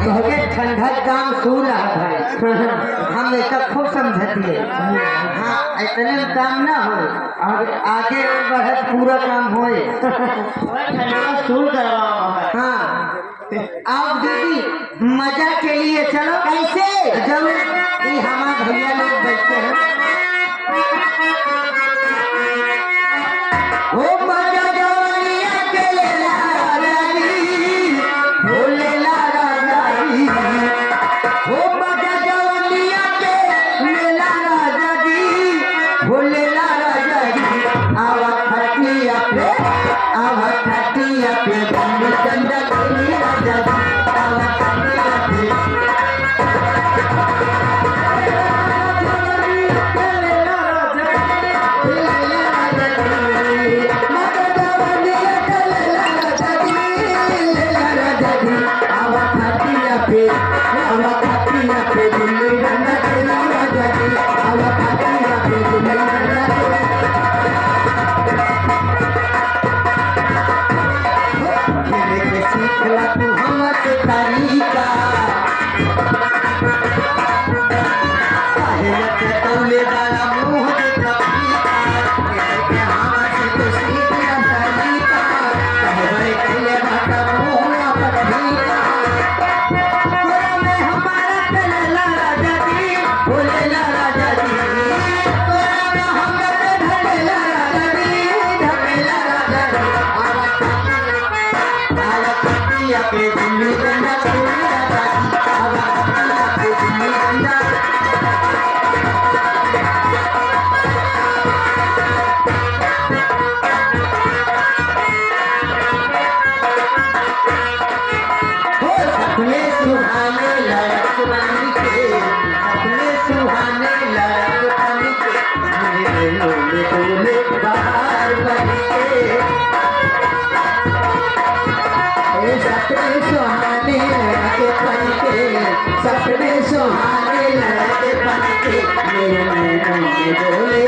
काम सूर रहा है हम ऐसा खूब समझती है। हाँ इतने में काम ना हो आगे बढ़े पूरा काम होए। हाँ आप दीदी मजा के लिए चलो कैसे जब ये हमारे भैया लोग बैठे हैं वो मजा जवानिया के लेला राजी भोले ला राजी वो मजा जवानिया के लेला राजी भोले ला राजी आवा खटिया पे बंद चंदा कोई राजा आवा खटिया पे सपने सुहाने लगे पन के मेरे बोले